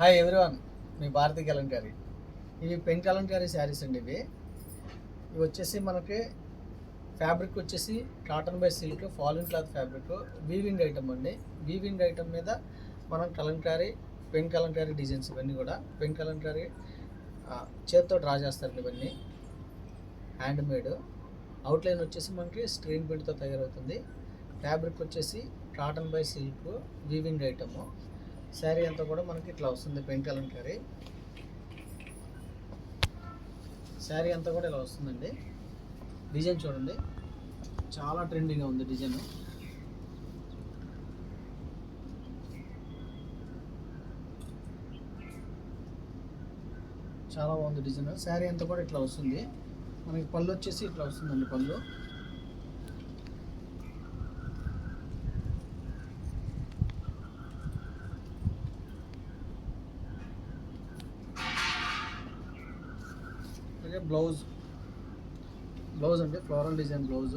Hi everyone, మీ భారతీ కలంకారీ. ఇవి pen Kalamkari saris అండి. ఇవి వచ్చేసి మనకి ఫ్యాబ్రిక్ వచ్చేసి కాటన్ బై సిల్క్, ఫాలిన్ క్లాత్ ఫ్యాబ్రిక్, వీవింగ్ ఐటమ్ అండి. వీవింగ్ ఐటమ్ మీద మనం కలంకారీ, పెన్ కలంకారీ డిజైన్స్ ఇవన్నీ కూడా పెన్ కలంకారీ చేత్తో డ్రా చేస్తారు. ఇవన్నీ హ్యాండ్ మేడ్. అవుట్లైన్ వచ్చేసి మనకి స్క్రీన్ ప్రింట్తో తయారవుతుంది. ఫ్యాబ్రిక్ వచ్చేసి cotton by silk, weaving item. Sari అంతా కూడా మనకి ఇట్లా వస్తుంది. పెన్ కలంకారీ శారీ అంతా కూడా ఇలా వస్తుందండి. డిజైన్ చూడండి, చాలా ట్రెండింగ్గా ఉంది డిజైన్. చాలా బాగుంది డిజైన్. శారీ అంతా కూడా ఇట్లా వస్తుంది. మనకి పళ్ళు వచ్చేసి ఇట్లా వస్తుందండి. పళ్ళు బ్లౌజ్ అంటే ఫ్లోరల్ డిజైన్ బ్లౌజ్,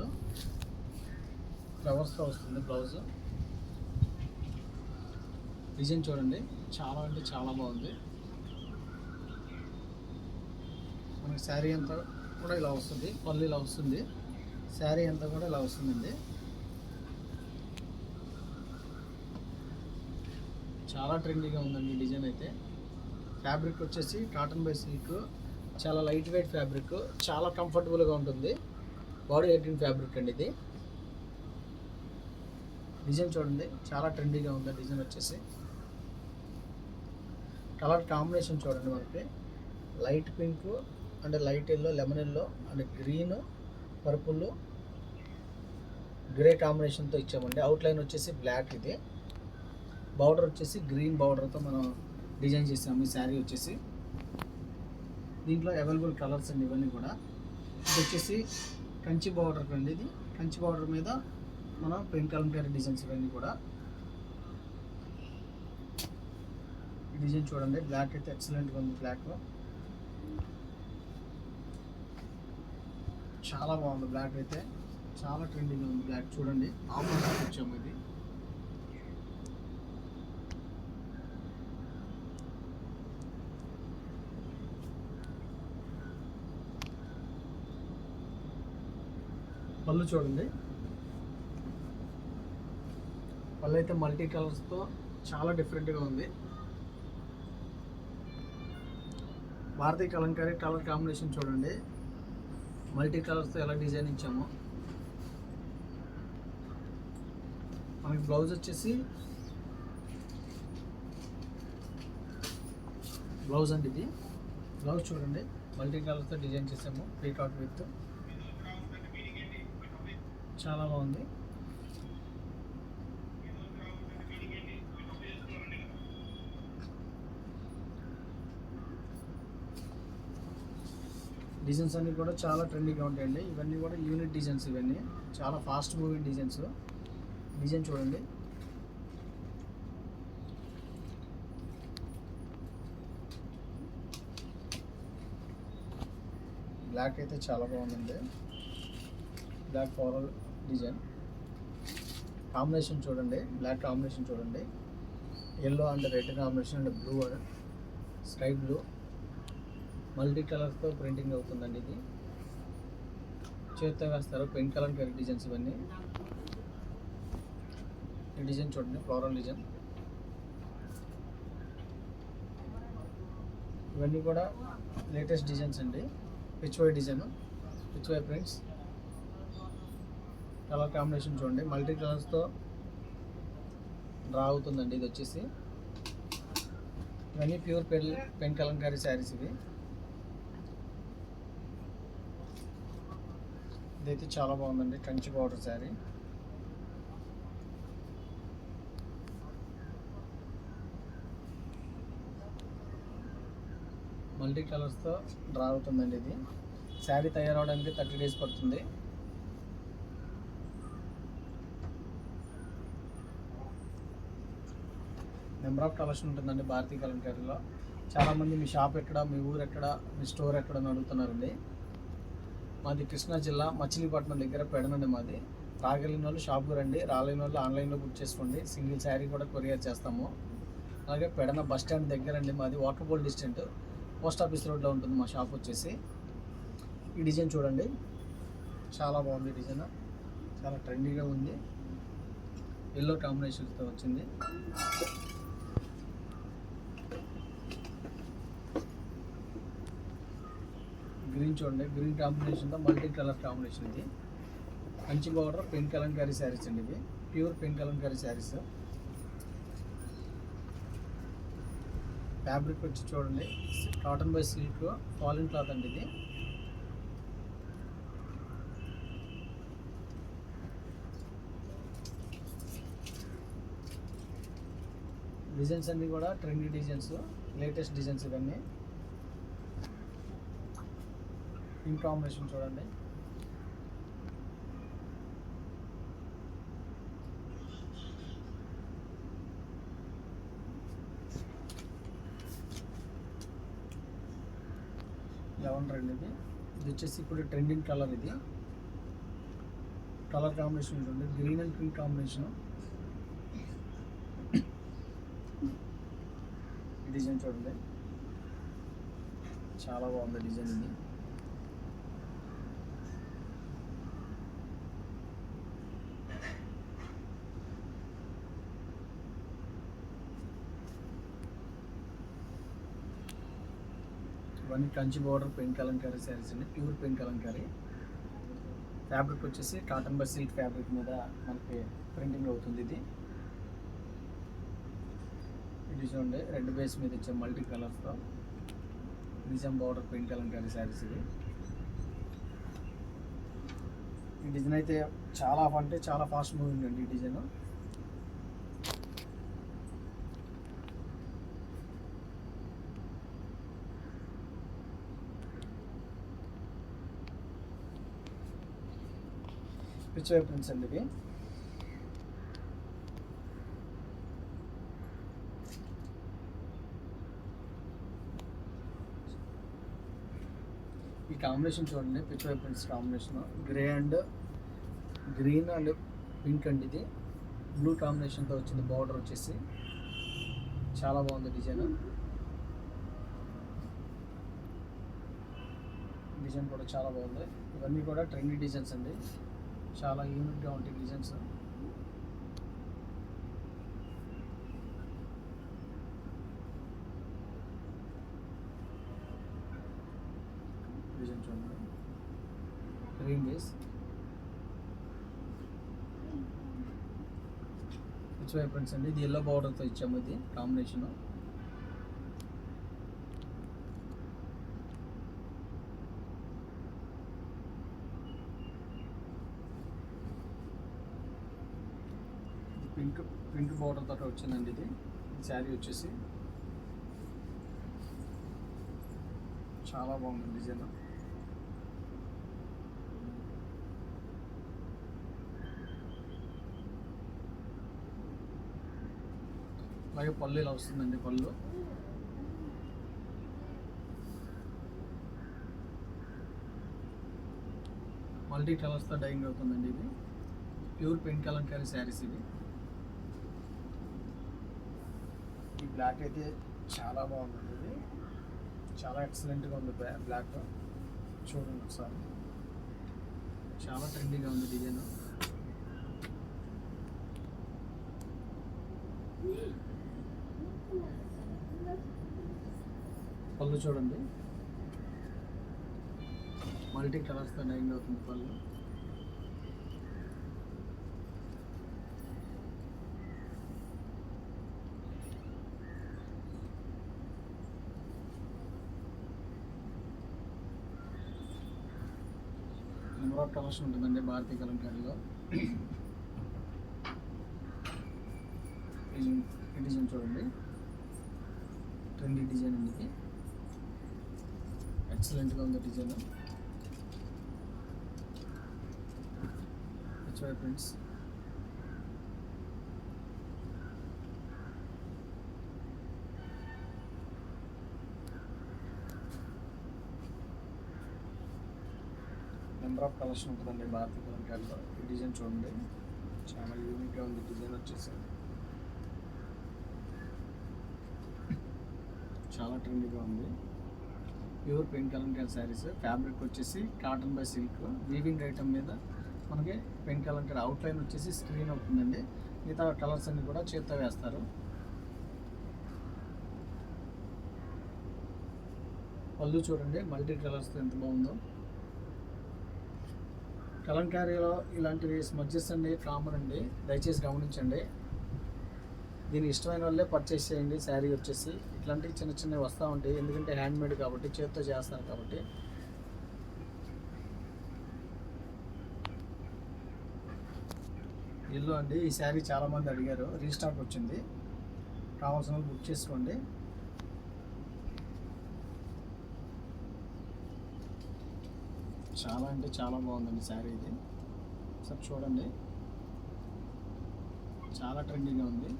ఫ్లవర్స్తో వస్తుంది బ్లౌజ్. డిజైన్ చూడండి, చాలా అంటే చాలా బాగుంది. మనకి శారీ అంతా కూడా ఇలా వస్తుంది. పళ్ళు ఇలా వస్తుంది. శారీ అంతా కూడా ఇలా వస్తుందండి. చాలా ట్రెండీగా ఉందండి డిజైన్ అయితే. ఫ్యాబ్రిక్ వచ్చేసి కాటన్ బై సిల్క్, చాలా లైట్ వెయిట్ ఫ్యాబ్రిక్, చాలా కంఫర్టబుల్గా ఉంటుంది. బాడీ 18 ఫ్యాబ్రిక్ అండి ఇది. డిజైన్ చూడండి, చాలా ట్రెండీగా ఉంది డిజైన్ వచ్చేసి. కలర్ కాంబినేషన్ చూడండి, మనకి light pink and light yellow, lemon yellow and green, purple, grey కాంబినేషన్తో ఇచ్చామండి. అవుట్లైన్ వచ్చేసి బ్లాక్. ఇది బార్డర్ వచ్చేసి గ్రీన్ బార్డర్తో మనం డిజైన్ చేసాము ఈ శారీ వచ్చేసి. దీంట్లో అవైలబుల్ కలర్స్ అండి ఇవన్నీ కూడా. ఇది వచ్చేసి కంచి బార్డర్ అండి. ఇది కంచి బార్డర్ మీద మనం పెన్ కలంకారీ డిజైన్స్ ఇవన్నీ కూడా. ఈ డిజైన్ చూడండి, బ్లాక్ అయితే ఎక్సలెంట్గా ఉంది. బ్లాక్ చాలా బాగుంది. బ్లాక్ అయితే చాలా ట్రెండింగ్గా ఉంది. బ్లాక్ చూడండి, ఆఫర్ వచ్చాము ఇది. పళ్ళు చూడండి, పళ్ళు అయితే మల్టీ కలర్స్తో చాలా డిఫరెంట్గా ఉంది. భారతీ కలంకారీ కలర్ కాంబినేషన్ చూడండి, మల్టీ కలర్స్తో ఎలా డిజైన్ ఇచ్చాము. మనకి బ్లౌజ్ వచ్చేసి బ్లౌజ్ అండి. ఇది బ్లౌజ్ చూడండి, మల్టీ కలర్స్తో డిజైన్ చేసాము. పీకాక్ విత్ చాలా బాగుంది. డిజైన్స్ అన్నీ కూడా చాలా ట్రెండింగ్గా ఉంటాయండి. ఇవన్నీ కూడా యూనిక్ డిజైన్స్. ఇవన్నీ చాలా ఫాస్ట్ మూవింగ్ డిజైన్స్. డిజైన్ చూడండి, బ్లాక్ అయితే చాలా బాగుందండి. బ్లాక్ ఫ్లోరల్ డిజైన్ కాంబినేషన్ చూడండి, బ్లాక్ కాంబినేషన్ చూడండి, yellow and red combination and blue and sky blue, multi కలర్స్తో ప్రింటింగ్ అవుతుందండి. ఇది చేత్తో వేస్తారు. పెన్ కలంకారీ డిజైన్స్ ఇవన్నీ. ఈ డిజైన్ చూడండి, ఫ్లోరల్ డిజైన్. ఇవన్నీ కూడా లేటెస్ట్ డిజైన్స్ అండి. Pichwai design, Pichwai prints. Colour combination చూడండి, మల్టీ కలర్స్తో డ్రా అవుతుందండి. ఇది వచ్చేసి ఇవన్నీ ప్యూర్ పెన్ కలంకారీ శారీస్. ఇదైతే చాలా బాగుందండి, కంచి బార్డర్ శారీ. మల్టీ కలర్స్తో డ్రా అవుతుందండి. ఇది శారీ తయారవడానికి 30 days పడుతుంది. నెంబర్ ఆఫ్ కలెక్షన్ ఉంటుందండి భారతీ కలంకారీలో. చాలామంది మీ షాప్ ఎక్కడ, మీ ఊరు ఎక్కడ, మీ స్టోర్ ఎక్కడ అని అడుగుతున్నారండి. మాది కృష్ణా జిల్లా మచిలీపట్నం దగ్గర పెడనండి మాది. రాగలిగిన వాళ్ళు షాప్కి రండి, రాలేని వాళ్ళు ఆన్లైన్లో బుక్ చేసుకోండి. సింగిల్ శారీ కూడా కొరియర్ చేస్తాము. అలాగే పెడన బస్ స్టాండ్ దగ్గర అండి మాది, వాకబుల్ డిస్టెంట్. పోస్ట్ ఆఫీస్ రోడ్లో ఉంటుంది మా షాప్ వచ్చేసి. ఈ డిజైన్ చూడండి, చాలా బాగుంది డిజైన్, చాలా ట్రెండీగా ఉంది. ఎల్లో కాంబినేషన్తో వచ్చింది. గ్రీన్ చూడండి, గ్రీన్ కాంబినేషన్తో మల్టీ కలర్ కాంబినేషన్. ఇది కంచి బార్డర్ పెన్ కలంకారీ శారీస్ అండి. ఇవి pure pen Kalamkari saris. Fabric వచ్చి చూడండి, కాటన్ బై సిల్క్ ఫాలిన్ క్లాత్ అండి ఇది. డిజైన్స్ అన్నీ కూడా ట్రెండీ డిజైన్స్, లేటెస్ట్ డిజైన్స్ ఇవన్నీ. పింక్ కాంబినేషన్ చూడండి, లెవెండర్ అండి ఇది. ఇది వచ్చేసి ఇప్పుడు ట్రెండింగ్ కలర్. ఇది కలర్ కాంబినేషన్ ఉంటుంది, green and pink combination. Design చూడండి, చాలా బాగుంది డిజైన్ ఇది. ఇవన్నీ కంచి బోర్డర్ పెన్ కలంకారీ శారీస్ అండి, ప్యూర్ పెన్ కలంకారీ. ఫ్యాబ్రిక్ వచ్చేసి కాటన్ బై సిల్క్ ఫ్యాబ్రిక్ మీద మనకి ప్రింటింగ్ అవుతుంది. ఇది ఇది చూడండి, రెడ్ బేస్ మీద ఇచ్చే మల్టీ కలర్స్తో నిజాం బోర్డర్ పెన్ కలంకారీ శారీస్ ఇది. ఈ డిజైన్ అయితే చాలా అంటే చాలా ఫాస్ట్ మూవింగ్ అండి ఈ డిజైన్. పిక్చర్ ప్రింట్స్ అండి ఇవి. ఈ కాంబినేషన్ చూడండి, picture prints combination grey and green and pink అండి. ఇది బ్లూ కాంబినేషన్తో వచ్చింది. బార్డర్ వచ్చేసి చాలా బాగుంది డిజైన్. డిజైన్ కూడా చాలా బాగుంది. ఇవన్నీ కూడా ట్రెండీ డిజైన్స్ అండి, చాలా యూనిక్గా ఉంటాయి డిజైన్స్. డిజైన్ చూడండి, గ్రీన్ బేస్ పిచ్ వైబ్రెంట్స్ అండి. ఇది ఎల్లో బార్డర్తో ఇచ్చాము. ఇది కాంబినేషన్. పింక్ బార్డర్ తోట వచ్చిందండి ఇది. శారీ వచ్చేసి చాలా బాగుంది డిజైన్. అలాగే పళ్ళు ఇలా వస్తుందండి. పళ్ళు మల్టీ కలర్స్తో డైయింగ్ అవుతుందండి. ఇది ప్యూర్ పెన్ కలంకారీ శారీస్ ఇవి. ఈ బ్లాక్ అయితే చాలా బాగుందండి. ఇది చాలా ఎక్సలెంట్గా ఉంది. బ్లాక్ చూడండి ఒకసారి, చాలా ట్రెండీగా ఉంది డిజైన్. పళ్ళు చూడండి, మల్టీ కలర్స్తో డైయింగ్ అవుతుంది పళ్ళు. నెంబర్ ఆఫ్ కలర్స్ ఉంటుందండి భారతీయ కలంకారీలో. ఈ డిజైన్ చూడండి, ట్రెండీ డిజైన్ అండి. ఇది ఎక్సలెంట్గా ఉంది design. Picture prints number of colours ఉంటుందండి భారతీయ కలంకారీలో. ఈ డిజైన్ చూడండి, చాలా యూనిక్గా ఉంది డిజైన్ వచ్చేసి. చాలా ట్రెండీగా ఉంది. Pure pen Kalamkari saris. Fabric వచ్చేసి cotton by silk. Weaving item మీద మనకి పెన్ కలంకారీ అవుట్లైన్ వచ్చేసి స్క్రీన్ అవుతుందండి. మిగతా కలర్స్ అన్ని కూడా చేత్తో వేస్తారు. పళ్ళు చూడండి మల్టీ కలర్స్తో ఎంత బాగుందో. కలంకారీలో ఇలాంటివి స్మడ్జెస్ అండి కామన్ అండి, దయచేసి గమనించండి. దీని ఇష్టమైన వాళ్ళే పర్చేస్ చేయండి. శారీ వచ్చేసి ఇట్లాంటివి చిన్న చిన్నవి వస్తూ ఉంటాయి, ఎందుకంటే హ్యాండ్మేడ్ కాబట్టి, చేతితో చేస్తారు కాబట్టి. ఎల్లో అండి, ఈ శారీ చాలామంది అడిగారు, రీస్టాక్ వచ్చింది, కావాల్సిన వాళ్ళు బుక్ చేసుకోండి. చాలా అంటే చాలా బాగుందండి శారీ ఇది. సార్ చూడండి, చాలా ట్రెండీగా ఉంది.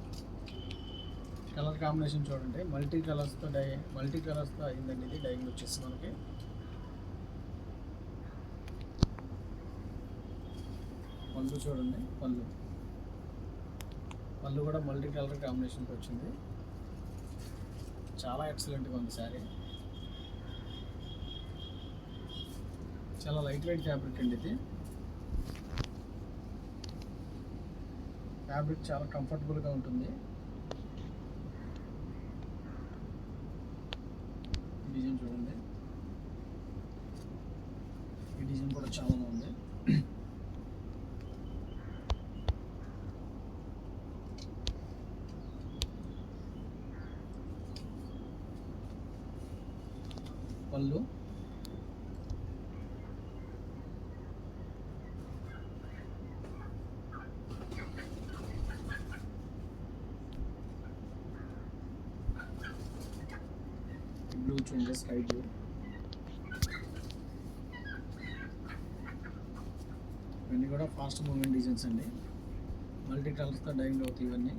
కలర్ కాంబినేషన్ చూడండి, మల్టీ కలర్స్తో అయిందండి ఇది. డైయింగ్ వచ్చేసి మనకి పళ్ళు చూడండి, పళ్ళు కూడా మల్టీ కలర్ కాంబినేషన్తో వచ్చింది. చాలా ఎక్సలెంట్గా ఉంది శారీ. చాలా లైట్ వెయిట్ ఫ్యాబ్రిక్ అండి ఇది. ఫ్యాబ్రిక్ చాలా కంఫర్టబుల్గా ఉంటుంది. డిజైన్ చూడండి, ఈ డిజైన్ కూడా చాలా బాగుంది. పళ్ళు బ్లూ చూడండి, స్కై బ్లూ. ఇవన్నీ కూడా ఫాస్ట్ మూవింగ్ డిజైన్స్ అండి, మల్టీ కలర్స్తో డైయింగ్ అవుతాయి ఇవన్నీ.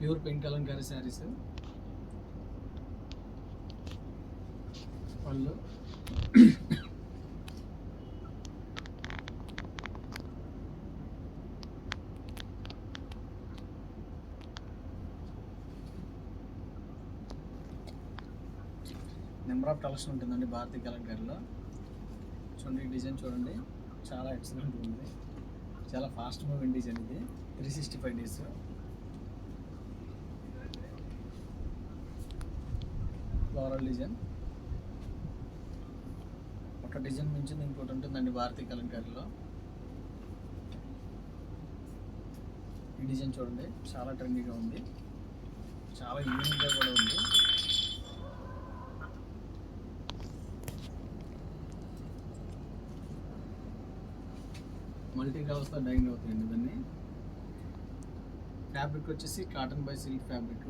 Pure pen Kalamkari saris. పళ్ళు నెంబర్ ఆఫ్ కలర్స్ ఉంటుందండి భారతీ కలంకారీలో. చూడండి, డిజైన్ చూడండి, చాలా ఎక్సలెంట్ ఉంది. చాలా ఫాస్ట్ మూవింగ్ డిజైన్ ఇది. 365 days. Floral design. ఒక డిజైన్ మించింది ఇంకోటి ఉంటుందండి భారతీ కలంకారీలో. ఈ డిజైన్ చూడండి, చాలా ట్రెండీగా ఉంది, చాలా యూనిక్గా కూడా ఉంది. మల్టీ కలర్స్తో డైయింగ్ అవుతాయండి దాన్ని. ఫ్యాబ్రిక్ వచ్చేసి cotton by silk fabric.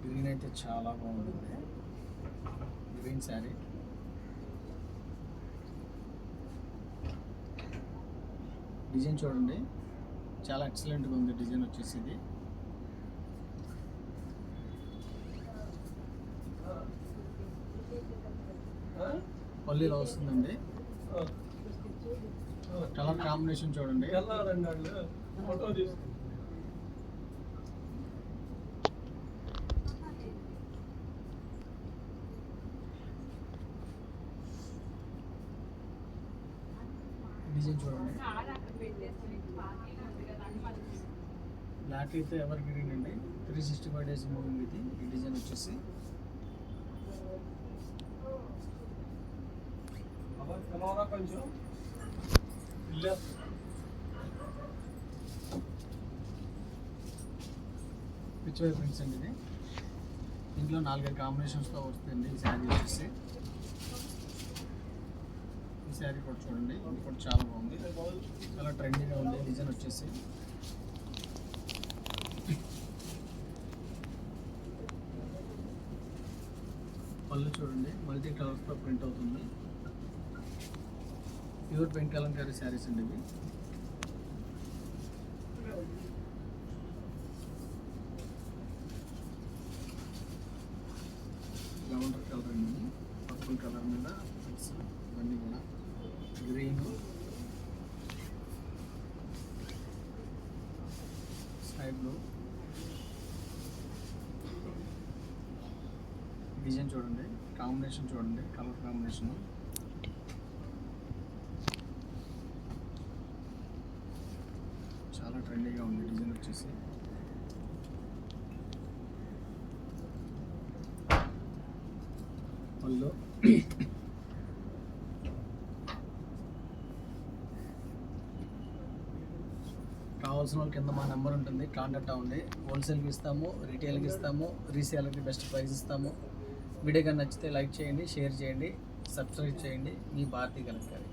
Green అయితే చాలా బాగుంటుంది, గ్రీన్ శారీ. డిజైన్ చూడండి, చాలా ఎక్సలెంట్గా ఉంది డిజైన్ వచ్చేసి ఇది. పల్లీలో వస్తుందండి. కలర్ కాంబినేషన్ చూడండి, డిజైన్ చూడండి. బ్లాక్ అయితే ఎవర్ గ్రీన్ అండి, 365 days మూవింగ్ ఇది. ఈ డిజైన్ వచ్చేసి పిచ్ వై ప్రింట్స్ అండి ఇది. ఇంట్లో 4 కాంబినేషన్స్తో వస్తుంది ఈ శారీ వచ్చేసి. ఈ శారీ కూడా చూడండి, ఇది కూడా చాలా బాగుంది, చాలా ట్రెండీగా ఉంది డిజైన్ వచ్చేసి. పళ్ళు చూడండి, మల్టీ కలర్స్తో ప్రింట్ అవుతుంది. ప్యూర్ పెన్ కలంకారీ శారీస్ అండి ఇవి. లెవెండర్ కలర్ అండి, పర్పుల్ కలర్ మీద ఇవన్నీ కూడా గ్రీన్, స్కై బ్లూ డిజైన్ చూడండి, కాంబినేషన్ చూడండి, కలర్ కాంబినేషన్ చాలా ట్రెండీగా ఉంది. డిజైన్ వచ్చేసి పళ్ళు, కావాల్సిన వాళ్ళు కింద మా నెంబర్ ఉంటుంది, కాంటాక్ట్ అవ్వండి. హోల్సేల్కి ఇస్తాము, రీటైల్కి ఇస్తాము, రీసేల్కి బెస్ట్ ప్రైస్ ఇస్తాము. వీడియో కానీ నచ్చితే లైక్ చేయండి, షేర్ చేయండి, సబ్స్క్రైబ్ చేయండి. మీ భారతీ కలంకారీ.